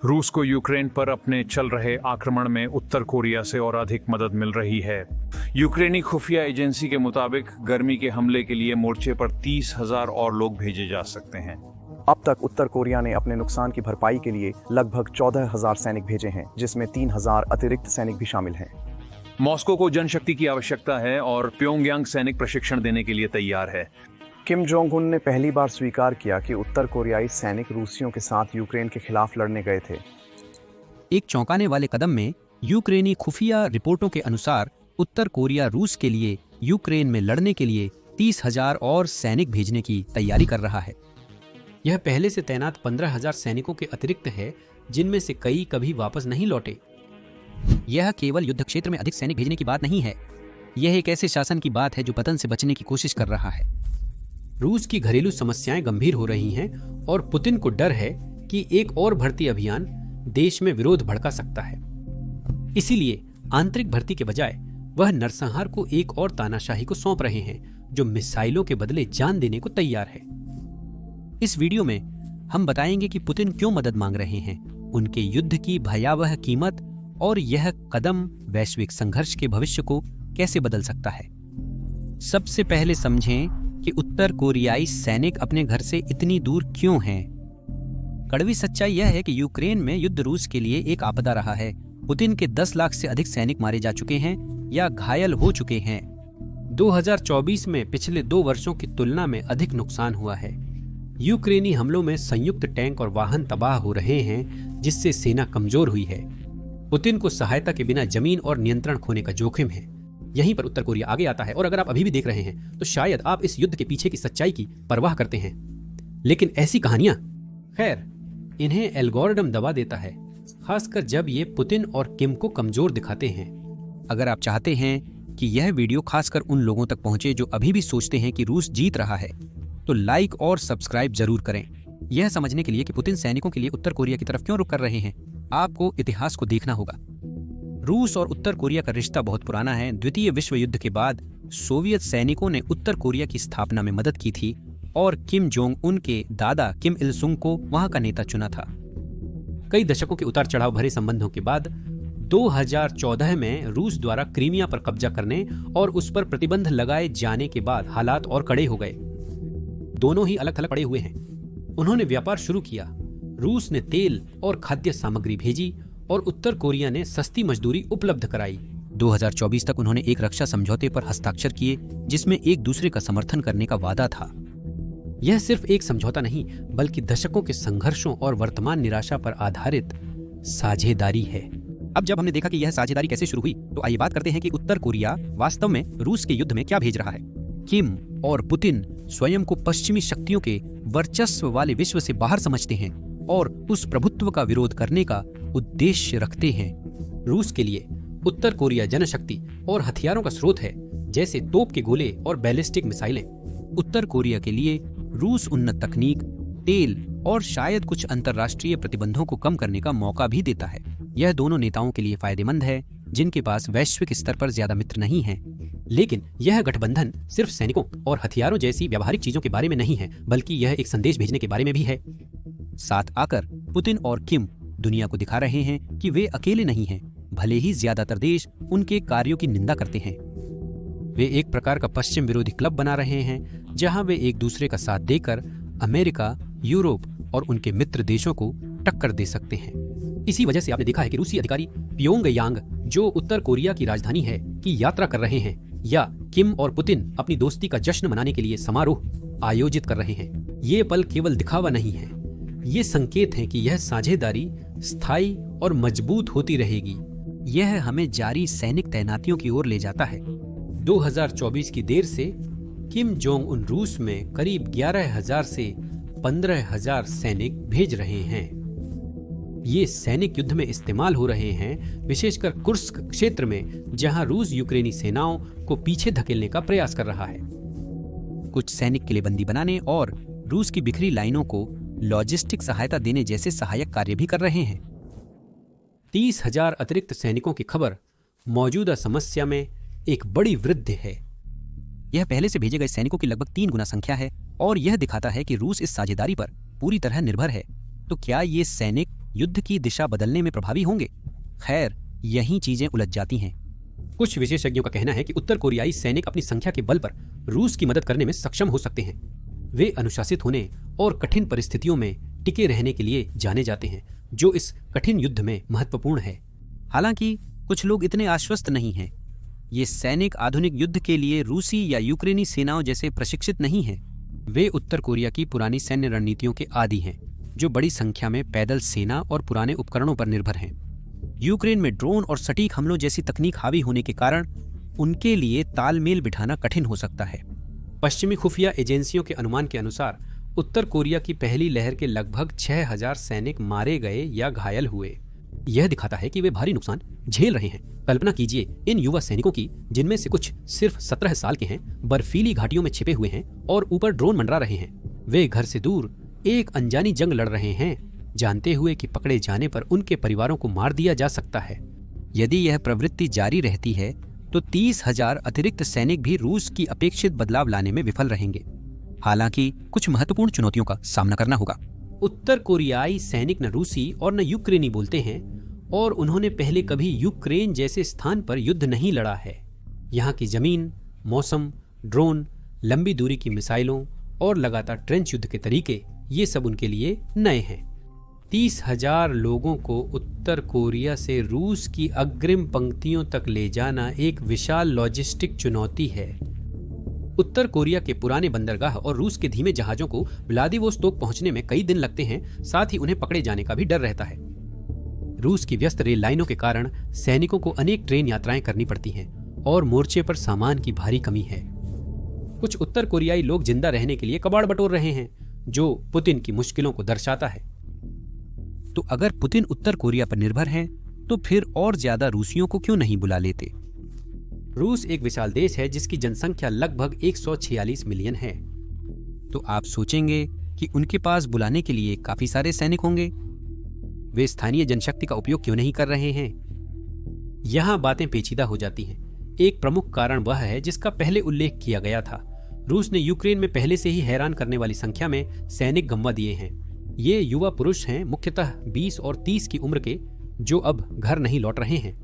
रूस को यूक्रेन पर अपने चल रहे आक्रमण में उत्तर कोरिया से और अधिक मदद मिल रही है। यूक्रेनी खुफिया एजेंसी के मुताबिक गर्मी के हमले के लिए मोर्चे पर 30,000 और लोग भेजे जा सकते हैं। अब तक उत्तर कोरिया ने अपने नुकसान की भरपाई के लिए लगभग 14,000 सैनिक भेजे हैं, जिसमें 3,000 अतिरिक्त सैनिक भी शामिल हैं। मॉस्को को जनशक्ति की आवश्यकता है और प्योंगयांग सैनिक प्रशिक्षण देने के लिए तैयार है। किम जोंग उन ने पहली बार स्वीकार किया कि उत्तर कोरियाई सैनिक रूसियों के साथ यूक्रेन के खिलाफ लड़ने गए थे। एक चौंकाने वाले कदम में यूक्रेनी खुफिया रिपोर्टों के अनुसार उत्तर कोरिया रूस के लिए यूक्रेन में लड़ने के लिए 30,000 और सैनिक भेजने की तैयारी कर रहा है। यह पहले से तैनात 15,000 सैनिकों के अतिरिक्त है, जिनमें से कई कभी वापस नहीं लौटे। यह केवल युद्ध क्षेत्र में अधिक सैनिक भेजने की बात नहीं है, यह एक ऐसे शासन की बात है जो पतन से बचने की कोशिश कर रहा है। रूस की घरेलू समस्याएं गंभीर हो रही हैं और पुतिन को डर है कि एक और भर्ती अभियान देश में विरोध भड़का सकता है। इसीलिए आंतरिक भर्ती के बजाय वह नरसंहार को एक और तानाशाही को सौंप रहे हैं, जो मिसाइलों के बदले जान देने को तैयार है। इस वीडियो में हम बताएंगे कि पुतिन क्यों मदद मांग रहे हैं, उनके युद्ध की भयावह कीमत और यह कदम वैश्विक संघर्ष के भविष्य को कैसे बदल सकता है। सबसे पहले समझें कि उत्तर कोरियाई सैनिक अपने घर से इतनी दूर क्यों हैं। कड़वी सच्चाई यह है कि यूक्रेन में युद्ध रूस के लिए एक आपदा रहा है। पुतिन के 10 लाख से अधिक सैनिक मारे जा चुके हैं या घायल हो चुके हैं। 2024 में पिछले 2 वर्षों की तुलना में अधिक नुकसान हुआ है। यूक्रेनी हमलों में संयुक्त टैंक और वाहन तबाह हो रहे हैं, जिससे सेना कमजोर हुई है। पुतिन को सहायता के बिना जमीन और नियंत्रण खोने का जोखिम है। यहीं पर उत्तर कोरिया आगे आता है और अगर आप अभी भी देख रहे हैं तो शायद आप इस युद्ध के पीछे की सच्चाई की परवाह करते हैं। लेकिन ऐसी कहानियां, खैर, इन्हें एल्गोरिदम दबा देता है, खासकर जब ये पुतिन और किम को कमजोर दिखाते हैं। अगर आप चाहते हैं कि यह वीडियो खासकर उन लोगों तक पहुंचे जो अभी भी सोचते हैं कि रूस जीत रहा है, तो लाइक और सब्सक्राइब जरूर करें। यह समझने के लिए कि पुतिन सैनिकों के लिए उत्तर कोरिया की तरफ क्यों रुख कर रहे हैं, आपको इतिहास को देखना होगा। रूस और उत्तर कोरिया का रिश्ता बहुत पुराना है। द्वितीय विश्व युद्ध के बाद सोवियत सैनिकों ने उत्तर कोरिया की स्थापना में मदद की थी और किम जोंग उन के दादा किम इल सुंग को वहां का नेता चुना था। कई दशकों के उतार चढ़ाव भरे संबंधों के बाद 2014 में रूस द्वारा क्रीमिया पर कब्जा करने और उस पर प्रतिबंध लगाए जाने के बाद हालात और कड़े हो गए। दोनों ही अलग थलग पड़े हुए हैं। उन्होंने व्यापार शुरू किया। रूस ने तेल और खाद्य सामग्री भेजी और उत्तर कोरिया ने सस्ती मजदूरी उपलब्ध कराई। 2024 तक उन्होंने एक रक्षा समझौते पर हस्ताक्षर किए, जिसमें एक दूसरे का समर्थन करने का वादा था। यह सिर्फ एक समझौता नहीं, बल्कि दशकों के संघर्षों और वर्तमान निराशा पर आधारित साझेदारी है। अब जब हमने देखा कि यह साझेदारी कैसे शुरू हुई, तो आइए बात करते हैं कि उत्तर कोरिया वास्तव में रूस के युद्ध में क्या भेज रहा है। किम और पुतिन स्वयं को पश्चिमी शक्तियों के वर्चस्व वाले विश्व से बाहर समझते हैं और उस प्रभुत्व का विरोध करने का उद्देश्य रखते हैं। रूस के लिए उत्तर कोरिया जनशक्ति और हथियारों का स्रोत है, जैसे तोप के गोले और बैलिस्टिक मिसाइलें। उत्तर कोरिया के लिए रूस उन्नत तकनीक, तेल और शायद कुछ अंतर्राष्ट्रीय प्रतिबंधों को कम करने का मौका भी देता है। यह दोनों नेताओं के लिए फायदेमंद है, जिनके पास वैश्विक स्तर पर ज्यादा मित्र नहीं हैं। लेकिन यह गठबंधन सिर्फ सैनिकों और हथियारों जैसी व्यावहारिक चीजों के बारे में नहीं है, बल्कि यह एक संदेश भेजने के बारे में भी है। साथ आकर पुतिन और किम दुनिया को दिखा रहे हैं कि वे अकेले नहीं हैं, भले ही ज्यादातर देश उनके कार्यों की निंदा करते हैं। वे एक प्रकार का पश्चिम विरोधी क्लब बना रहे हैं, जहां वे एक दूसरे का साथ देकर अमेरिका, यूरोप और उनके मित्र देशों को टक्कर दे सकते हैं। इसी वजह से आपने देखा है कि रूसी अधिकारी प्योंगयांग, जो उत्तर कोरिया की राजधानी है, की यात्रा कर रहे हैं, या किम और पुतिन अपनी दोस्ती का जश्न मनाने के लिए समारोह आयोजित कर रहे हैं। ये पल केवल दिखावा नहीं है, ये संकेत है कि यह साझेदारी स्थायी और मजबूत होती रहेगी। यह हमें जारी सैनिक तैनातियों की ओर ले जाता है। 2024 की देर से किम जोंग उन रूस में करीब 11,000 से 15,000 सैनिक भेज रहे हैं। ये सैनिक युद्ध में इस्तेमाल हो रहे हैं, विशेषकर कुर्स्क क्षेत्र में, जहां रूस यूक्रेनी सेनाओं को पीछे धकेलने का प्रयास कर रहा है। कुछ सैनिक किलेबंदी बनाने और रूस की बिखरी लाइनों को लॉजिस्टिक सहायता देने जैसे सहायक कार्य भी कर रहे हैं। 30,000 अतिरिक्त सैनिकों की खबर मौजूदा समस्या में एक बड़ी वृद्धि है। यह पहले से भेजे गए सैनिकों की लगभग 3 गुना संख्या है और यह दिखाता है कि रूस इस साझेदारी पर पूरी तरह निर्भर है। तो क्या ये सैनिक युद्ध की दिशा बदलने में प्रभावी होंगे? खैर, यही चीजें उलझ जाती हैं। कुछ विशेषज्ञों का कहना है कि उत्तर कोरियाई सैनिक अपनी संख्या के बल पर रूस की मदद करने में सक्षम हो सकते हैं। वे अनुशासित होने और कठिन परिस्थितियों में टिके रहने के लिए जाने जाते हैं, जो इस कठिन युद्ध में महत्वपूर्ण है। हालांकि कुछ लोग इतने आश्वस्त नहीं हैं। ये सैनिक आधुनिक युद्ध के लिए रूसी या यूक्रेनी सेनाओं जैसे प्रशिक्षित नहीं हैं। वे उत्तर कोरिया की पुरानी सैन्य रणनीतियों के आदी हैं, जो बड़ी संख्या में पैदल सेना और पुराने उपकरणों पर निर्भर हैं। यूक्रेन में ड्रोन और सटीक हमलों जैसी तकनीक हावी होने के कारण उनके लिए तालमेल बिठाना कठिन हो सकता है। पश्चिमी खुफिया एजेंसियों के अनुमान के अनुसार उत्तर कोरिया की पहली लहर के लगभग 6000 सैनिक मारे गए या घायल हुए। यह दिखाता है कि वे भारी नुकसान झेल रहे हैं। कल्पना कीजिए इन युवा सैनिकों की, जिनमें से कुछ सिर्फ 17 साल के हैं, बर्फीली घाटियों में छिपे हुए हैं और ऊपर ड्रोन मंडरा रहे हैं। वे घर से दूर एक अनजानी जंग लड़ रहे हैं, जानते हुए कि पकड़े जाने पर उनके परिवारों को मार दिया जा सकता है। यदि यह प्रवृत्ति जारी रहती है तो 30,000 अतिरिक्त सैनिक भी रूस की अपेक्षित बदलाव लाने में विफल रहेंगे। हालांकि कुछ महत्वपूर्ण चुनौतियों का सामना करना होगा। उत्तर कोरियाई सैनिक न रूसी और न यूक्रेनी बोलते हैं और उन्होंने पहले कभी यूक्रेन जैसे स्थान पर युद्ध नहीं लड़ा है। यहाँ की जमीन, मौसम, ड्रोन, लंबी दूरी की मिसाइलों और लगातार ट्रेंच युद्ध के तरीके, ये सब उनके लिए नए हैं। 30,000 लोगों को उत्तर कोरिया से रूस की अग्रिम पंक्तियों तक ले जाना एक विशाल लॉजिस्टिक चुनौती है। उत्तर कोरिया के पुराने बंदरगाह और रूस के धीमे जहाजों को व्लादिवोस्तोक पहुंचने में कई दिन लगते हैं, साथ ही उन्हें पकड़े जाने का भी डर रहता है। रूस की व्यस्त रेल लाइनों के कारण सैनिकों को अनेक ट्रेन यात्राएं करनी पड़ती हैं और मोर्चे पर सामान की भारी कमी है। कुछ उत्तर कोरियाई लोग जिंदा रहने के लिए कबाड़ बटोर रहे हैं, जो पुतिन की मुश्किलों को दर्शाता है। तो अगर पुतिन उत्तर कोरिया पर निर्भर हैं, तो फिर और ज्यादा रूसियों को क्यों नहीं बुला लेते? रूस एक विशाल देश है जिसकी जनसंख्या लगभग 146 मिलियन है। तो आप सोचेंगे कि उनके पास बुलाने के लिए काफी सारे सैनिक होंगे। वे स्थानीय जनशक्ति का उपयोग क्यों नहीं कर रहे हैं? यहाँ बातें पेचीदा हो जाती हैं। एक प्रमुख कारण वह है जिसका पहले उल्लेख किया गया था। रूस ने यूक्रेन में पहले से ही हैरान करने वाली संख्या में सैनिक गंवा दिए हैं। ये युवा पुरुष हैं, मुख्यतः 20 और 30 की उम्र के, जो अब घर नहीं लौट रहे हैं।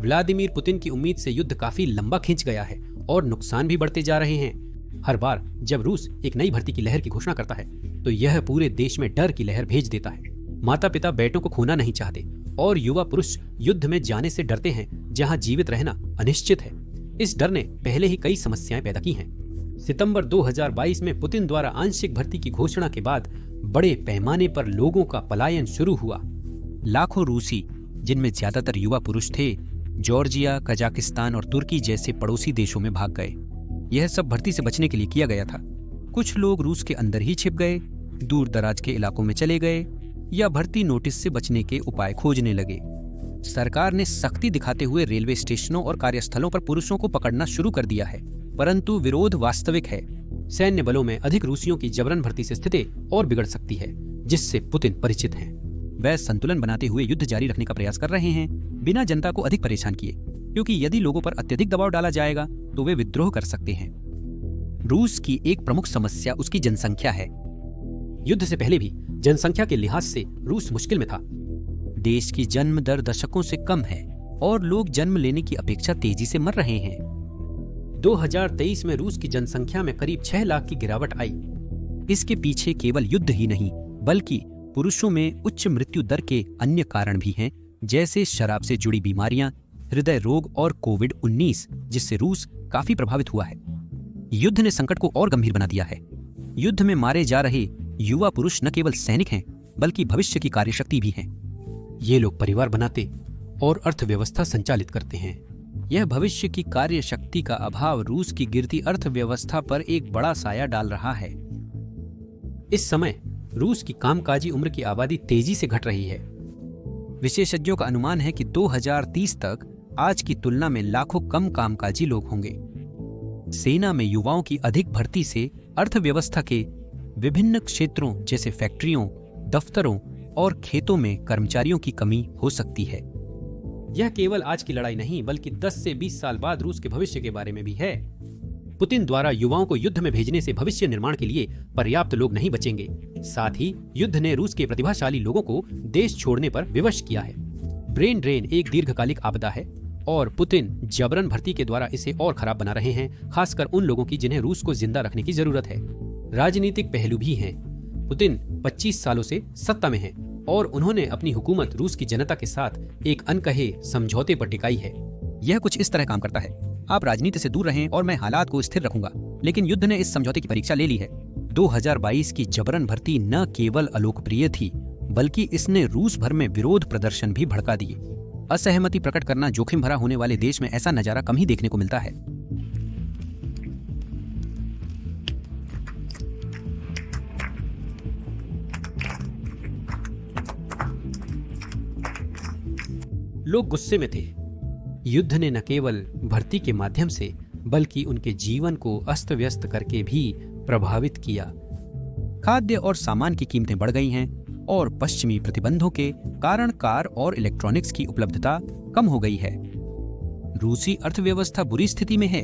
व्लादिमीर पुतिन की उम्मीद से युद्ध काफी लंबा खिंच गया है और नुकसान भी बढ़ते जा रहे हैं। हर बार जब रूस एक नई भर्ती की लहर की घोषणा करता है, तो यह पूरे देश में डर की लहर भेज देता है। माता पिता बेटों को खोना नहीं चाहते और युवा पुरुष युद्ध में जाने से डरते हैं, जहां जीवित रहना अनिश्चित है। इस डर ने पहले ही कई समस्याएं पैदा की हैं। सितंबर 2022 में पुतिन द्वारा आंशिक भर्ती की घोषणा के बाद बड़े पैमाने पर लोगों का पलायन शुरू हुआ। लाखों रूसी, जिनमें ज्यादातर युवा पुरुष थे, जॉर्जिया, कजाकिस्तान और तुर्की जैसे पड़ोसी देशों में भाग गए। यह सब भर्ती से बचने के लिए किया गया था। कुछ लोग रूस के अंदर ही छिप गए, दूर दराज के इलाकों में चले गए या भर्ती नोटिस से बचने के उपाय खोजने लगे। सरकार ने सख्ती दिखाते हुए रेलवे स्टेशनों और कार्यस्थलों पर पुरुषों को पकड़ना शुरू कर दिया है, परंतु विरोध वास्तविक है। सैन्य बलों में अधिक रूसियों की जबरन भर्ती से स्थिति और बिगड़ सकती है, जिससे पुतिन परिचित हैं। वह संतुलन बनाते हुए युद्ध जारी रखने का प्रयास कर रहे हैं, बिना जनता को अधिक परेशान किए, क्योंकि यदि लोगों पर अत्यधिक दबाव डाला जाएगा तो वे विद्रोह कर सकते हैं। रूस की एक प्रमुख समस्या उसकी जनसंख्या है। युद्ध से पहले भी जनसंख्या के लिहाज से रूस मुश्किल में था। देश की जन्म दर दशकों से कम है और लोग जन्म लेने की अपेक्षा तेजी से मर रहे हैं। 2023 में रूस की जनसंख्या में करीब 6 लाख की गिरावट आई। इसके पीछे केवल युद्ध ही नहीं, बल्कि पुरुषों में उच्च मृत्यु दर के अन्य कारण भी हैं, जैसे शराब से जुड़ी बीमारियां, हृदय रोग और कोविड-19, जिससे रूस काफी प्रभावित हुआ है। युद्ध ने संकट को और गंभीर बना दिया है। युद्ध में मारे जा रहे युवा पुरुष न केवल सैनिक हैं, बल्कि भविष्य की कार्यशक्ति भी हैं। ये लोग परिवार बनाते और अर्थव्यवस्था संचालित करते हैं। यह भविष्य की कार्यशक्ति का अभाव रूस की गिरती अर्थव्यवस्था पर एक बड़ा साया डाल रहा है। इस समय रूस की कामकाजी उम्र की आबादी तेजी से घट रही है। विशेषज्ञों का अनुमान है कि 2030 तक आज की तुलना में लाखों कम कामकाजी लोग होंगे। सेना में युवाओं की अधिक भर्ती से अर्थव्यवस्था के विभिन्न क्षेत्रों जैसे फैक्ट्रियों, दफ्तरों और खेतों में कर्मचारियों की कमी हो सकती है। यह केवल आज की लड़ाई नहीं, बल्कि 10 से 20 साल बाद रूस के भविष्य के बारे में भी है। पुतिन द्वारा युवाओं को युद्ध में भेजने से भविष्य निर्माण के लिए पर्याप्त लोग नहीं बचेंगे। साथ ही युद्ध ने रूस के प्रतिभाशाली लोगों को देश छोड़ने पर विवश किया है। ब्रेन ड्रेन एक दीर्घकालिक आपदा है और पुतिन जबरन भर्ती के द्वारा इसे और खराब बना रहे हैं, खासकर उन लोगों की जिन्हें रूस को जिंदा रखने की जरूरत है। राजनीतिक पहलू भी हैं। पुतिन 25 सालों से सत्ता में हैं और उन्होंने अपनी हुकूमत रूस की जनता के साथ एक अनकहे समझौते पर टिकाई है। यह कुछ इस तरह काम करता है, आप राजनीति से दूर रहें और मैं हालात को स्थिर रखूंगा। लेकिन युद्ध ने इस समझौते की परीक्षा ले ली है। 2022 की जबरन भर्ती न केवल अलोकप्रिय थी, बल्कि इसने रूस भर में विरोध प्रदर्शन भी भड़का दिए। असहमति प्रकट करना जोखिम भरा होने वाले देश में ऐसा नजारा कम ही देखने को मिलता है। लोग गुस्से में थे। युद्ध ने न केवल भर्ती के माध्यम से बल्कि उनके जीवन को अस्त व्यस्त करके भी प्रभावित किया। खाद्य और सामान की कीमतें बढ़ गई हैं और पश्चिमी प्रतिबंधों के कारण कार और इलेक्ट्रॉनिक्स की उपलब्धता कम हो गई है। रूसी अर्थव्यवस्था बुरी स्थिति में है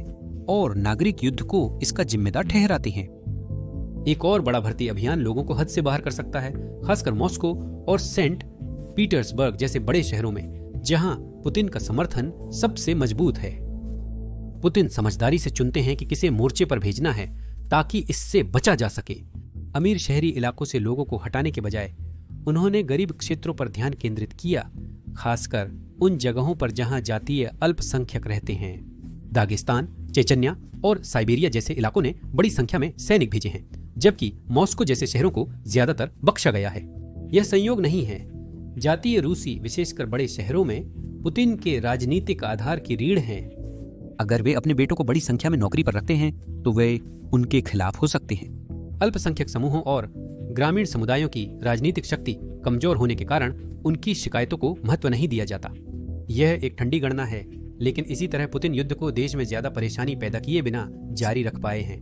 और नागरिक युद्ध को इसका जिम्मेदार ठहराते हैं। एक और बड़ा भर्ती अभियान लोगों को हद से बाहर कर सकता है, खासकर मॉस्को और सेंट पीटर्सबर्ग जैसे बड़े शहरों में, जहां पुतिन का समर्थन सबसे मजबूत है। पुतिन समझदारी से चुनते हैं कि किसे मोर्चे पर भेजना है ताकि इससे बचा जा सके। अमीर शहरी इलाकों से लोगों को हटाने के बजाय उन्होंने गरीब क्षेत्रों पर ध्यान केंद्रित किया, खासकर उन जगहों पर जहां जातीय अल्पसंख्यक रहते हैं। दागिस्तान, चेचन्या और साइबेरिया जैसे इलाकों ने बड़ी संख्या में सैनिक भेजे हैं, जबकि मॉस्को जैसे शहरों को ज्यादातर बख्शा गया है। यह संयोग नहीं है। जातीय रूसी, विशेषकर बड़े शहरों में, पुतिन के राजनीतिक आधार की रीढ़ हैं। अगर वे अपने बेटों को बड़ी संख्या में नौकरी पर रखते हैं तो वे उनके खिलाफ हो सकते हैं। अल्पसंख्यक समूहों और ग्रामीण समुदायों की राजनीतिक शक्ति कमजोर होने के कारण उनकी शिकायतों को महत्व नहीं दिया जाता। यह एक ठंडी गणना है, लेकिन इसी तरह पुतिन युद्ध को देश में ज्यादा परेशानी पैदा किए बिना जारी रख पाए हैं।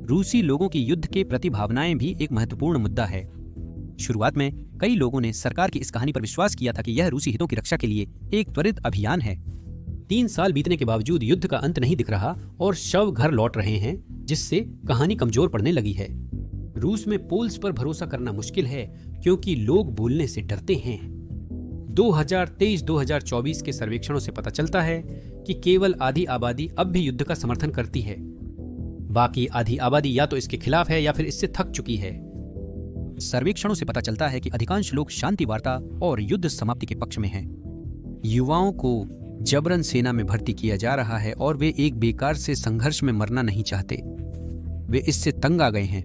रूसी लोगों की युद्ध के प्रति भावनाएं भी एक महत्वपूर्ण मुद्दा है। शुरुआत में कई लोगों ने सरकार की इस कहानी पर विश्वास किया था कि यह रूसी हितों की रक्षा के लिए एक त्वरित अभियान है। 3 साल बीतने के बावजूद युद्ध का अंत नहीं दिख रहा और शव घर लौट रहे हैं, जिससे कहानी कमजोर पड़ने लगी है। रूस में पोल्स पर भरोसा करना मुश्किल है क्योंकि लोग बोलने से डरते हैं। 2023-2024 के सर्वेक्षणों से पता चलता है कि केवल आधी आबादी अब भी युद्ध का समर्थन करती है। बाकी आधी आबादी या तो इसके खिलाफ है या फिर इससे थक चुकी है। सर्वेक्षणों से पता चलता है कि अधिकांश लोग शांति वार्ता और युद्ध समाप्ति के पक्ष में हैं। युवाओं को जबरन सेना में भर्ती किया जा रहा है और वे एक बेकार से संघर्ष में मरना नहीं चाहते। वे इससे तंग आ गए हैं।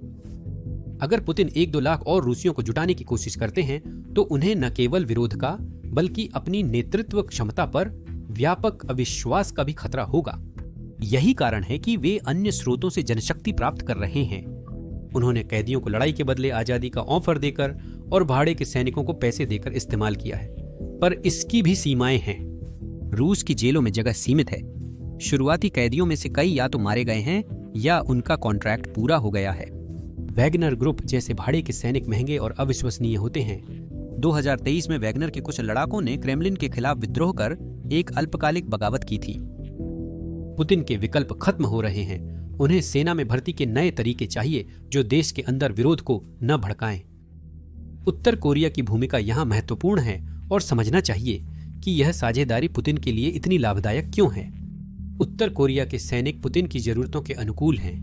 अगर पुतिन 1-2 लाख और रूसियों को जुटाने की कोशिश करते हैं तो उन्हें न केवल विरोध का बल्कि अपनी नेतृत्व क्षमता पर व्यापक अविश्वास का भी खतरा होगा। यही कारण है कि वे अन्य स्रोतों से जनशक्ति प्राप्त कर रहे हैं। उन्होंने कैदियों को लड़ाई के बदले आजादी का ऑफर देकर और भाड़े के सैनिकों को पैसे देकर इस्तेमाल किया है, पर इसकी भी सीमाएं हैं। रूस की जेलों में जगह सीमित है। शुरुआती कैदियों में से कई या तो मारे गए हैं या उनका कॉन्ट्रैक्ट पूरा हो गया है। वैगनर ग्रुप जैसे भाड़े के सैनिक महंगे और अविश्वसनीय होते हैं। 2023 में वैगनर के कुछ लड़ाकों ने क्रेमलिन के खिलाफ विद्रोह कर एक अल्पकालिक बगावत की थी। पुतिन के विकल्प खत्म हो रहे हैं। उन्हें सेना में भर्ती के नए तरीके चाहिए जो देश के अंदर विरोध को न भड़काएं। उत्तर कोरिया की भूमिका यहाँ महत्वपूर्ण है और समझना चाहिए कि यह साझेदारी पुतिन के लिए इतनी लाभदायक क्यों है। उत्तर कोरिया के सैनिक पुतिन की जरूरतों के अनुकूल हैं।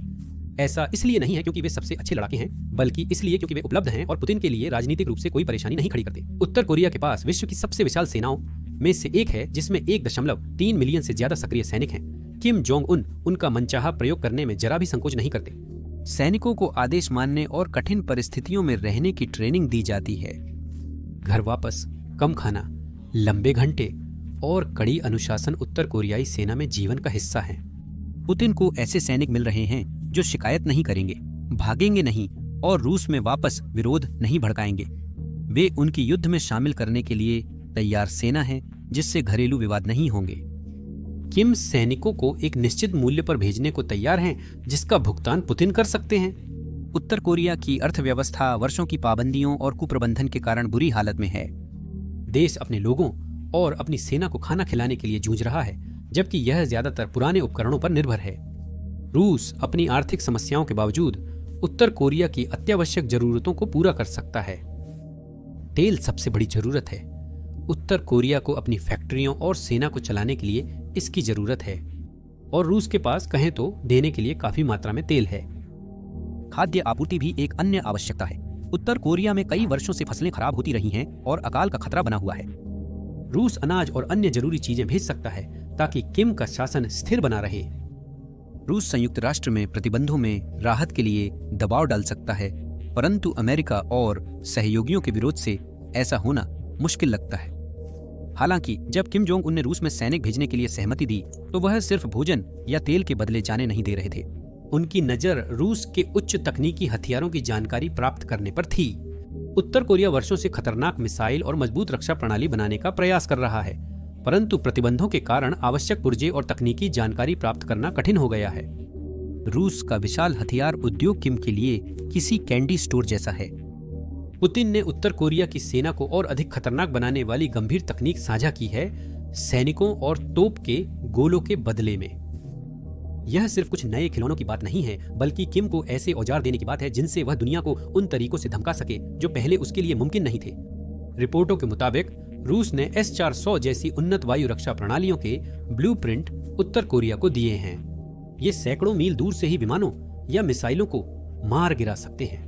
ऐसा इसलिए नहीं है क्योंकि वे सबसे अच्छे लड़ाके हैं, बल्कि इसलिए क्योंकि वे उपलब्ध हैं और पुतिन के लिए राजनीतिक रूप से कोई परेशानी नहीं खड़ी करते। उत्तर कोरिया के पास विश्व की सबसे विशाल सेनाओं में से एक है, जिसमें 1.3 मिलियन से ज्यादा सक्रिय सैनिक हैं। किम जोंग उन उनका मनचाहा प्रयोग करने में जरा भी संकोच नहीं करते। सैनिकों को आदेश मानने और कठिन परिस्थितियों में रहने की ट्रेनिंग दी जाती है। घर वापस, कम खाना, लंबे घंटे और कड़ी अनुशासन उत्तर कोरियाई सेना में जीवन का हिस्सा है। पुतिन को ऐसे सैनिक मिल रहे हैं जो शिकायत नहीं करेंगे, भागेंगे नहीं और रूस में वापस विरोध नहीं भड़काएंगे। वे उनकी युद्ध में शामिल करने के लिए तैयार सेना है जिससे घरेलू विवाद नहीं होंगे। किम सैनिकों को एक निश्चित मूल्य पर भेजने को तैयार हैं, जिसका भुगतान पुतिन कर सकते हैं। उत्तर कोरिया की अर्थव्यवस्था वर्षों की पाबंदियों और कुप्रबंधन के कारण बुरी हालत में है। देश अपने लोगों और अपनी सेना को खाना खिलाने के लिए जूझ रहा है, जबकि यह ज्यादातर पुराने उपकरणों पर निर्भर है। रूस अपनी आर्थिक समस्याओं के बावजूद उत्तर कोरिया की अत्यावश्यक जरूरतों को पूरा कर सकता है। तेल सबसे बड़ी जरूरत है। उत्तर कोरिया को अपनी फैक्ट्रियों और सेना को चलाने के लिए इसकी जरूरत है और रूस के पास कहें तो देने के लिए काफी मात्रा में तेल है। खाद्य आपूर्ति भी एक अन्य आवश्यकता है। उत्तर कोरिया में कई वर्षों से फसलें खराब होती रही हैं और अकाल का खतरा बना हुआ है। रूस अनाज और अन्य जरूरी चीजें भेज सकता है ताकि किम का शासन स्थिर बना रहे। रूस संयुक्त राष्ट्र में प्रतिबंधों में राहत के लिए दबाव डाल सकता है, परंतु अमेरिका और सहयोगियों के विरोध से ऐसा होना मुश्किल लगता है। हालांकि जब किम जोंग उन ने रूस में सैनिक भेजने के लिए सहमति दी तो वह सिर्फ भोजन या तेल के बदले जाने नहीं दे रहे थे। उनकी नजर रूस के उच्च तकनीकी हथियारों की जानकारी प्राप्त करने पर थी। उत्तर कोरिया वर्षों से खतरनाक मिसाइल और मजबूत रक्षा प्रणाली बनाने का प्रयास कर रहा है, परंतु प्रतिबंधों के कारण आवश्यक पुर्जे और तकनीकी जानकारी प्राप्त करना कठिन हो गया है। रूस का विशाल हथियार उद्योग किम के लिए किसी कैंडी स्टोर जैसा है। पुतिन ने उत्तर कोरिया की सेना को और अधिक खतरनाक बनाने वाली गंभीर तकनीक साझा की है, सैनिकों और तोप के गोलों के बदले में। यह सिर्फ कुछ नए खिलौनों की बात नहीं है, बल्कि किम को ऐसे औजार देने की बात है जिनसे वह दुनिया को उन तरीकों से धमका सके जो पहले उसके लिए मुमकिन नहीं थे। रिपोर्टों के मुताबिक रूस ने S-400 जैसी उन्नत वायु रक्षा प्रणालियों के ब्लूप्रिंट उत्तर कोरिया को दिए हैं। ये सैकड़ों मील दूर से ही विमानों या मिसाइलों को मार गिरा सकते हैं।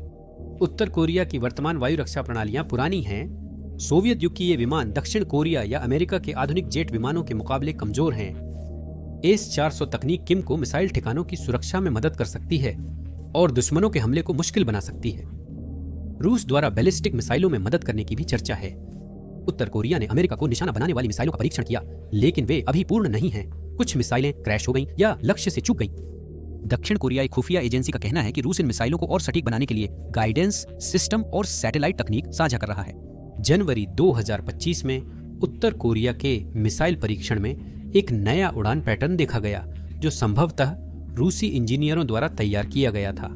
उत्तर कोरिया की वर्तमान वायु रक्षा प्रणालियां पुरानी हैं। सोवियत युग की ये विमान दक्षिण कोरिया या अमेरिका के आधुनिक जेट विमानों के मुकाबले कमजोर हैं। S-400 तकनीक किम को मिसाइल ठिकानों की सुरक्षा में मदद कर सकती है और दुश्मनों के हमले को मुश्किल बना सकती है। रूस द्वारा बैलिस्टिक मिसाइलों में मदद करने की भी चर्चा है। उत्तर कोरिया ने अमेरिका को निशाना बनाने वाली मिसाइलों का परीक्षण किया, लेकिन वे अभी पूर्ण नहीं हैं। कुछ मिसाइलें क्रैश हो गईं या लक्ष्य से चूक गईं। दक्षिण कोरियाई खुफिया एजेंसी का कहना है कि रूस इन मिसाइलों को और सटीक बनाने के लिए गाइडेंस सिस्टम और सैटेलाइट तकनीक साझा कर रहा है। जनवरी 2025 में उत्तर कोरिया के मिसाइल परीक्षण में एक नया उड़ान पैटर्न देखा गया, जो संभवतः रूसी इंजीनियरों द्वारा तैयार किया गया था।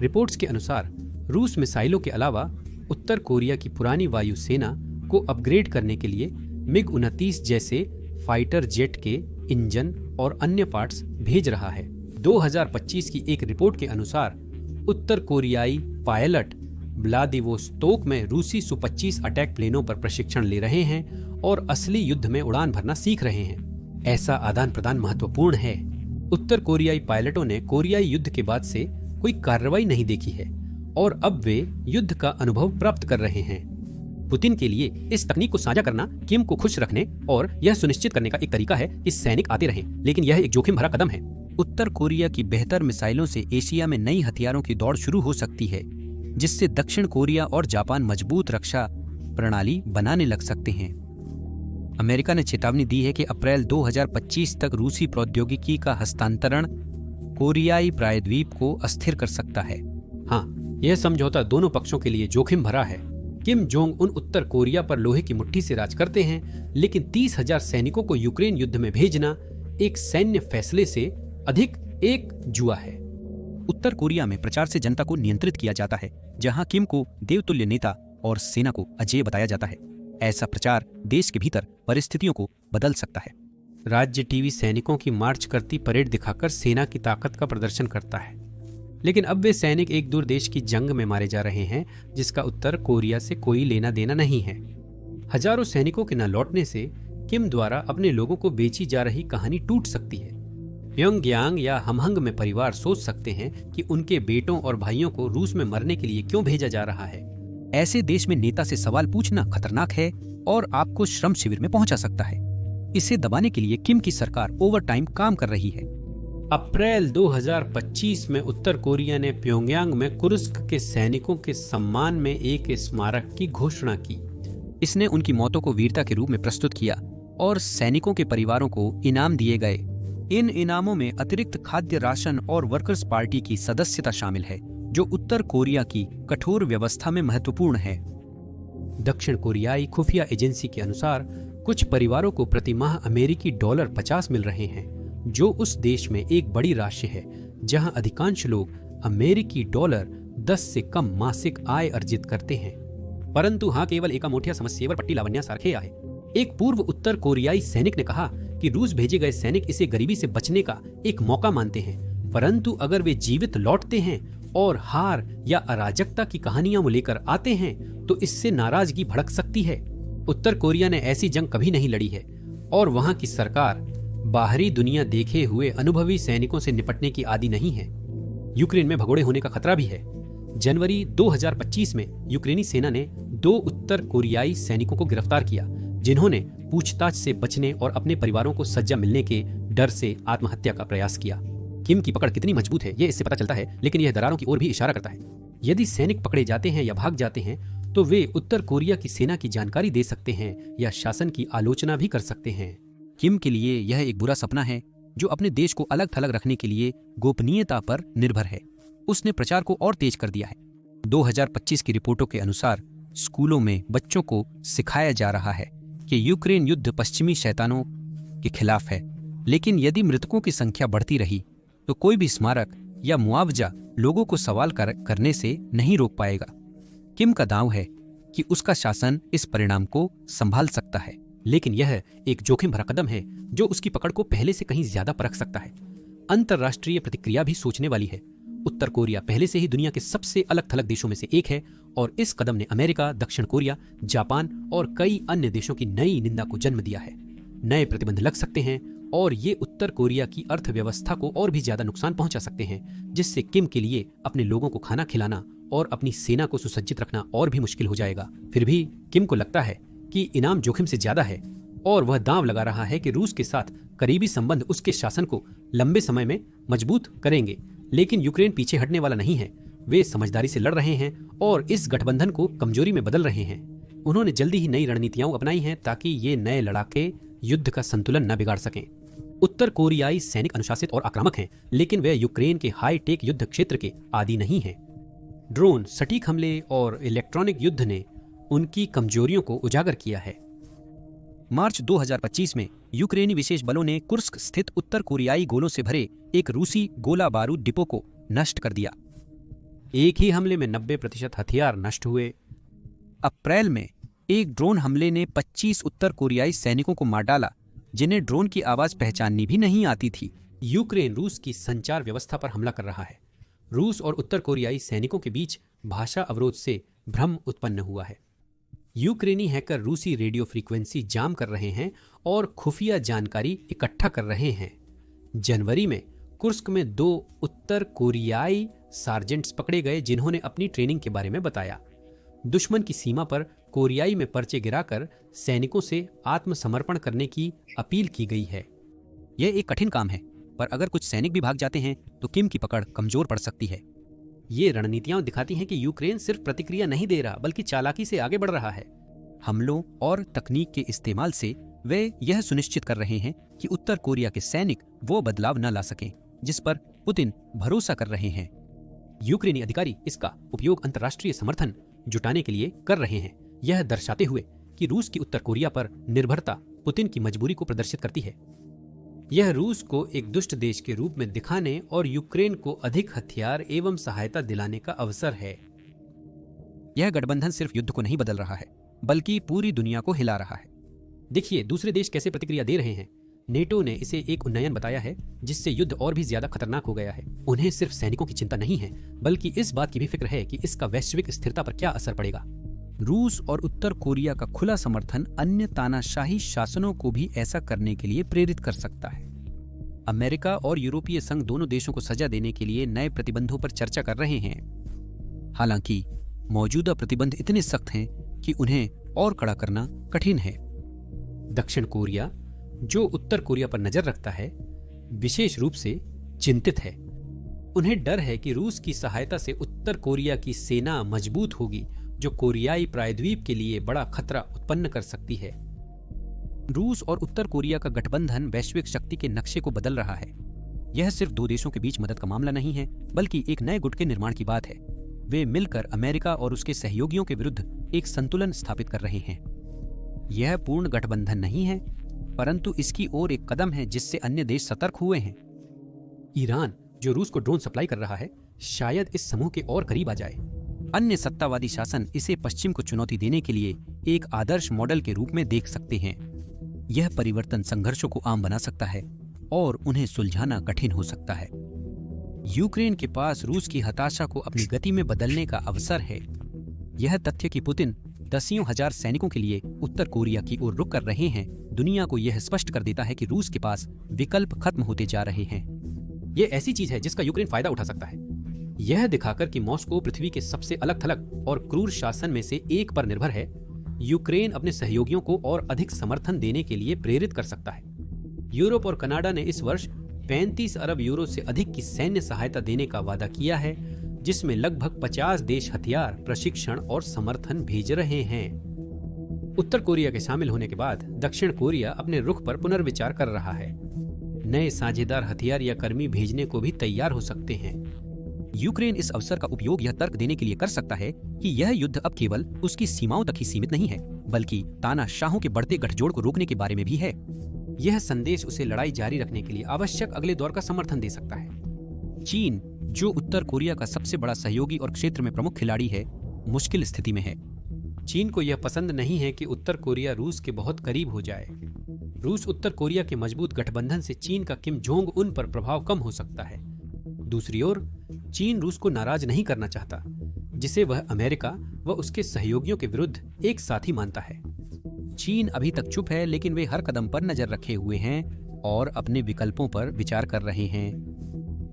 रिपोर्ट्स के अनुसार रूस मिसाइलों के अलावा उत्तर कोरिया की पुरानी वायु सेना को अपग्रेड करने के लिए MiG-29 जैसे फाइटर जेट के इंजन और अन्य पार्ट्स भेज रहा है। 2025 की एक रिपोर्ट के अनुसार उत्तर कोरियाई पायलट व्लादिवोस्तोक में रूसी Su-25 अटैक प्लेनों पर प्रशिक्षण ले रहे हैं और असली युद्ध में उड़ान भरना सीख रहे हैं। ऐसा आदान प्रदान महत्वपूर्ण है। उत्तर कोरियाई पायलटों ने कोरियाई युद्ध के बाद से कोई कार्रवाई नहीं देखी है और अब वे युद्ध का अनुभव प्राप्त कर रहे हैं। पुतिन के लिए इस तकनीक को साझा करना किम को खुश रखने और यह सुनिश्चित करने का एक तरीका है कि सैनिक आते रहें, लेकिन यह एक जोखिम भरा कदम है। उत्तर कोरिया की बेहतर मिसाइलों से एशिया में नई हथियारों की दौड़ शुरू हो सकती है, जिससे दक्षिण कोरिया और जापान मजबूत रक्षा प्रणाली बनाने लग सकते हैं। अमेरिका ने चेतावनी दी है कि अप्रैल 2025 तक रूसी प्रौद्योगिकी का हस्तांतरण कोरियाई प्रायद्वीप को अस्थिर कर सकता है। हाँ, यह समझौता दोनों पक्षों के लिए जोखिम भरा है। किम जोंग उन उत्तर कोरिया पर लोहे की मुट्ठी से राज करते हैं, लेकिन 30,000 सैनिकों को यूक्रेन युद्ध में भेजना एक सैन्य फैसले से अधिक एक जुआ है। उत्तर कोरिया में प्रचार से जनता को नियंत्रित किया जाता है, जहां किम को देवतुल्य नेता और सेना को अजेय बताया जाता है। ऐसा प्रचार देश के भीतर परिस्थितियों को बदल सकता है। राज्य टीवी सैनिकों की मार्च करती परेड दिखाकर सेना की ताकत का प्रदर्शन करता है, लेकिन अब वे सैनिक एक दूर देश की जंग में मारे जा रहे हैं जिसका उत्तर कोरिया से कोई लेना देना नहीं है। हजारों सैनिकों के न लौटने से किम द्वारा अपने लोगों को बेची जा रही कहानी टूट सकती है। प्योंगयांग या हमहंग में परिवार सोच सकते हैं कि उनके बेटों और भाइयों को रूस में मरने के लिए क्यों भेजा जा रहा है। ऐसे देश में नेता से सवाल पूछना खतरनाक है और आपको श्रम शिविर में पहुंचा सकता है। इसे दबाने के लिए किम की सरकार ओवरटाइम काम कर रही है। अप्रैल 2025 में उत्तर कोरिया ने प्योंगयांग में कुर्स्क के सैनिकों के सम्मान में एक स्मारक की घोषणा की। इसने उनकी मौतों को वीरता के रूप में प्रस्तुत किया और सैनिकों के परिवारों को इनाम दिए गए। इन इनामों में अतिरिक्त खाद्य राशन और वर्कर्स पार्टी की सदस्यता शामिल है, जो उत्तर कोरिया की कठोर व्यवस्था में महत्वपूर्ण है। दक्षिण कोरियाई खुफिया एजेंसी के अनुसार कुछ परिवारों को प्रति माह अमेरिकी डॉलर 50 मिल रहे हैं, जो उस देश में एक बड़ी राशि है जहां अधिकांश लोग अमेरिकी डॉलर 10 से कम मासिक आय अर्जित करते हैं। परंतु हाँ, केवल एका मोठ्या समस्येवर पट्टी लावण्यासारखे आहे। एक पूर्व उत्तर कोरियाई सैनिक ने कहा कि रूस भेजे गए सैनिक इसे गरीबी से बचने का एक मौका मानते हैं, परंतु अगर वे जीवित लौटते हैं और हार या अराजकता की कहानियां वो लेकर आते हैं तो इससे नाराजगी भड़क सकती है। उत्तर कोरिया ने ऐसी जंग कभी नहीं लड़ी है और वहां की सरकार बाहरी दुनिया देखे हुए अनुभवी सैनिकों से निपटने की आदी नहीं है। यूक्रेन में भगोड़े होने का खतरा भी है। जनवरी 2025 में यूक्रेनी सेना ने 2 उत्तर कोरियाई सैनिकों को गिरफ्तार किया जिन्होंने पूछताछ से बचने और अपने परिवारों को सजा मिलने के डर से आत्महत्या का प्रयास किया। किम की पकड़ कितनी मजबूत है ये इससे पता चलता है, लेकिन यह दरारों की ओर भी इशारा करता है। यदि सैनिक पकड़े जाते हैं या भाग जाते हैं तो वे उत्तर कोरिया की सेना की जानकारी दे सकते हैं या शासन की आलोचना भी कर सकते हैं। किम के लिए यह एक बुरा सपना है जो अपने देश को अलग थलग रखने के लिए गोपनीयता पर निर्भर है। उसने प्रचार को और तेज कर दिया है। 2025 की रिपोर्टों के अनुसार स्कूलों में बच्चों को सिखाया जा रहा है कि यूक्रेन युद्ध पश्चिमी शैतानों के खिलाफ है, लेकिन यदि मृतकों की संख्या बढ़ती रही तो कोई भी स्मारक या मुआवजा लोगों को सवाल करने से नहीं रोक पाएगा। किम का दांव है कि उसका शासन इस परिणाम को संभाल सकता है, लेकिन यह एक जोखिम भरा कदम है जो उसकी पकड़ को पहले से कहीं ज्यादा परख सकता है। अंतर्राष्ट्रीय प्रतिक्रिया भी सोचने वाली है। उत्तर कोरिया पहले से ही दुनिया के सबसे अलग थलग देशों में से एक है और इस कदम ने अमेरिका, दक्षिण कोरिया, जापान और कई अन्य देशों की नई निंदा को जन्म दिया है। नए प्रतिबंध लग सकते हैं और ये उत्तर कोरिया की अर्थव्यवस्था को और भी ज्यादा नुकसान पहुंचा सकते हैं, जिससे किम के लिए अपने लोगों को खाना खिलाना और अपनी सेना को सुसज्जित रखना और भी मुश्किल हो जाएगा। फिर भी किम को लगता है कि इनाम जोखिम से ज्यादा है और वह दांव लगा रहा है कि रूस के साथ करीबी संबंध उसके शासन को लंबे समय में मजबूत करेंगे। लेकिन यूक्रेन पीछे हटने वाला नहीं है। वे समझदारी से लड़ रहे हैं और इस गठबंधन को कमजोरी में बदल रहे हैं। उन्होंने जल्दी ही नई रणनीतियां अपनाई हैं ताकि ये नए लड़ाके युद्ध का संतुलन न बिगाड़ सकें। उत्तर कोरियाई सैनिक अनुशासित और आक्रामक हैं, लेकिन वे यूक्रेन के हाईटेक युद्ध क्षेत्र के आदी नहीं हैं। ड्रोन, सटीक हमले और इलेक्ट्रॉनिक युद्ध ने उनकी कमजोरियों को उजागर किया है। मार्च 2025 में यूक्रेनी विशेष बलों ने कुर्स्क स्थित उत्तर कोरियाई गोलों से भरे एक रूसी गोला बारूद डिपो को नष्ट कर दिया। एक ही हमले में 90% हथियार नष्ट हुए। अप्रैल में एक ड्रोन हमले ने 25 उत्तर कोरियाई सैनिकों को मार डाला जिन्हें ड्रोन की आवाज पहचाननी भी नहीं आती थी। यूक्रेन रूस की संचार व्यवस्था पर हमला कर रहा है। रूस और उत्तर कोरियाई सैनिकों के बीच भाषा अवरोध से भ्रम उत्पन्न हुआ है। यूक्रेनी हैकर रूसी रेडियो फ्रीक्वेंसी जाम कर रहे हैं और खुफिया जानकारी इकट्ठा कर रहे हैं। जनवरी में कुर्स्क में 2 उत्तर कोरियाई सार्जेंट्स पकड़े गए जिन्होंने अपनी ट्रेनिंग के बारे में बताया। दुश्मन की सीमा पर कोरियाई में पर्चे गिराकर सैनिकों से आत्मसमर्पण करने की अपील की गई है। यह एक कठिन काम है, पर अगर कुछ सैनिक भी भाग जाते हैं तो किम की पकड़ कमजोर पड़ सकती है। ये रणनीतियां दिखाती हैं कि यूक्रेन सिर्फ प्रतिक्रिया नहीं दे रहा बल्कि चालाकी से आगे बढ़ रहा है। हमलों और तकनीक के इस्तेमाल से वे यह सुनिश्चित कर रहे हैं कि उत्तर कोरिया के सैनिक वो बदलाव न ला सकें जिस पर पुतिन भरोसा कर रहे हैं। यूक्रेनी अधिकारी इसका उपयोग अंतर्राष्ट्रीय समर्थन जुटाने के लिए कर रहे हैं, यह दर्शाते हुए कि रूस की उत्तर कोरिया पर निर्भरता पुतिन की मजबूरी को प्रदर्शित करती है। यह रूस को एक दुष्ट देश के रूप में दिखाने और यूक्रेन को अधिक हथियार एवं सहायता दिलाने का अवसर है। यह गठबंधन सिर्फ युद्ध को नहीं बदल रहा है बल्कि पूरी दुनिया को हिला रहा है। देखिए दूसरे देश कैसे प्रतिक्रिया दे रहे हैं। नेटो ने इसे एक उन्नयन बताया है जिससे युद्ध और भी ज्यादा खतरनाक हो गया है। उन्हें सिर्फ सैनिकों की चिंता नहीं है बल्कि इस बात की भी फिक्र है कि इसका वैश्विक स्थिरता पर क्या असर पड़ेगा। रूस और उत्तर कोरिया का खुला समर्थन अन्य तानाशाही शासनों को भी ऐसा करने के लिए प्रेरित कर सकता है। अमेरिका और यूरोपीय संघ दोनों देशों को सजा देने के लिए नए प्रतिबंधों पर चर्चा कर रहे हैं। हालांकि मौजूदा प्रतिबंध इतने सख्त हैं कि उन्हें और कड़ा करना कठिन है। दक्षिण कोरिया, जो उत्तर कोरिया पर नजर रखता है, विशेष रूप से चिंतित है। उन्हें डर है कि रूस की सहायता से उत्तर कोरिया की सेना मजबूत होगी, जो कोरियाई प्रायद्वीप के लिए बड़ा खतरा उत्पन्न कर सकती है। रूस और उत्तर कोरिया का गठबंधन वैश्विक शक्ति के नक्शे को बदल रहा है। यह सिर्फ 2 देशों के बीच मदद का मामला नहीं है बल्कि एक नए गुट के निर्माण की बात है। वे मिलकर अमेरिका और उसके सहयोगियों के विरुद्ध एक संतुलन स्थापित कर रहे हैं। यह पूर्ण गठबंधन नहीं है, परंतु इसकी ओर एक कदम है जिससे अन्य देश सतर्क हुए हैं। ईरान, जो रूस को ड्रोन सप्लाई कर रहा है, शायद इस समूह के और करीब आ जाए। अन्य सत्तावादी शासन इसे पश्चिम को चुनौती देने के लिए एक आदर्श मॉडल के रूप में देख सकते हैं। यह परिवर्तन संघर्षों को आम बना सकता है और उन्हें सुलझाना कठिन हो सकता है। यूक्रेन के पास रूस की हताशा को अपनी गति में बदलने का अवसर है। यह तथ्य कि पुतिन दसियों हजार सैनिकों के लिए उत्तर कोरिया की ओर रुक कर रहे हैं, दुनिया को यह स्पष्ट कर देता है कि रूस के पास विकल्प खत्म होते जा रहे हैं। यह ऐसी चीज है जिसका यूक्रेन फायदा उठा सकता है, यह दिखाकर कि मॉस्को पृथ्वी के सबसे अलग थलग और क्रूर शासन में से एक पर निर्भर है। यूक्रेन अपने सहयोगियों को और अधिक समर्थन देने के लिए प्रेरित कर सकता है। यूरोप और कनाडा ने इस वर्ष 35 अरब यूरो से अधिक की सैन्य सहायता देने का वादा किया है, जिसमें लगभग 50 देश हथियार, प्रशिक्षण और समर्थन भेज रहे हैं। उत्तर कोरिया के शामिल होने के बाद दक्षिण कोरिया अपने रुख पर पुनर्विचार कर रहा है। नए साझेदार हथियार या कर्मी भेजने को भी तैयार हो सकते हैं। यूक्रेन इस अवसर का उपयोग यह तर्क देने के लिए कर सकता है कि यह युद्ध अब केवल उसकी सीमाओं तक ही सीमित नहीं है, बल्कि तानाशाहों के बढ़ते गठजोड़ को रोकने के बारे में भी है। यह संदेश उसे लड़ाई जारी रखने के लिए आवश्यक अगले दौर का समर्थन दे सकता है। चीन, जो उत्तर कोरिया का सबसे बड़ा सहयोगी और क्षेत्र में प्रमुख खिलाड़ी है, मुश्किल स्थिति में है। चीन को यह पसंद नहीं है कि उत्तर कोरिया रूस के बहुत करीब हो जाए। रूस उत्तर कोरिया के मजबूत गठबंधन से चीन का किम जोंग उन पर प्रभाव कम हो सकता है। दूसरी ओर चीन रूस को नाराज नहीं करना चाहता, जिसे वह अमेरिका व उसके सहयोगियों के विरुद्ध एक साथी मानता है। चीन अभी तक चुप है, लेकिन वे हर कदम पर नजर रखे हुए हैं और अपने विकल्पों पर विचार कर रहे हैं।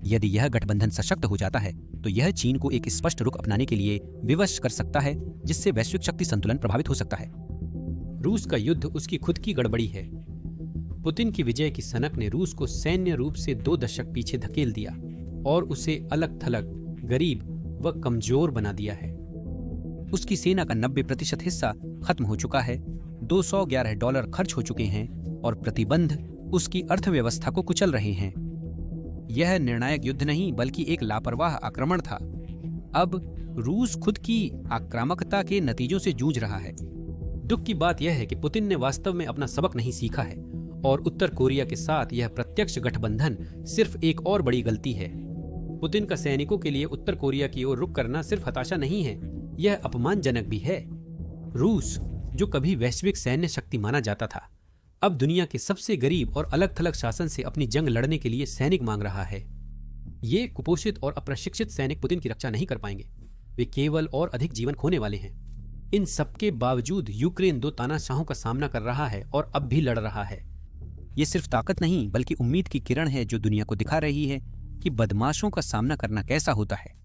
यदि यह गठबंधन सशक्त हो जाता है तो यह चीन को एक स्पष्ट रुख अपनाने के लिए विवश कर सकता है, जिससे वैश्विक शक्ति संतुलन प्रभावित हो सकता है। रूस का युद्ध उसकी खुद की गड़बड़ी है। पुतिन की विजय की सनक ने रूस को सैन्य रूप से 2 दशक पीछे धकेल दिया और उसे अलग थलग, गरीब व कमजोर बना दिया है। उसकी सेना का 90% हिस्सा खत्म हो चुका है, $211 खर्च हो चुके हैं और प्रतिबंध उसकी अर्थव्यवस्था को कुचल रहे हैं। यह निर्णायक युद्ध नहीं, बल्कि एक लापरवाह आक्रमण था। अब रूस खुद की आक्रामकता के नतीजों से जूझ रहा है। दुख की बात यह है कि पुतिन ने वास्तव में अपना सबक नहीं सीखा है और उत्तर कोरिया के साथ यह प्रत्यक्ष गठबंधन सिर्फ एक और बड़ी गलती है। पुतिन का सैनिकों के लिए उत्तर कोरिया की ओर रुख करना सिर्फ हताशा नहीं है, यह अपमानजनक भी है। रूस, जो कभी वैश्विक सैन्य शक्ति माना जाता था, अब दुनिया के सबसे गरीब और अलग थलग शासन से अपनी जंग लड़ने के लिए सैनिक मांग रहा है। ये कुपोषित और अप्रशिक्षित सैनिक पुतिन की रक्षा नहीं कर पाएंगे, वे केवल और अधिक जीवन खोने वाले हैं। इन सबके बावजूद यूक्रेन 2 तानाशाहों का सामना कर रहा है और अब भी लड़ रहा है। ये सिर्फ ताकत नहीं, बल्कि उम्मीद की किरण है, जो दुनिया को दिखा रही है कि बदमाशों का सामना करना कैसा होता है।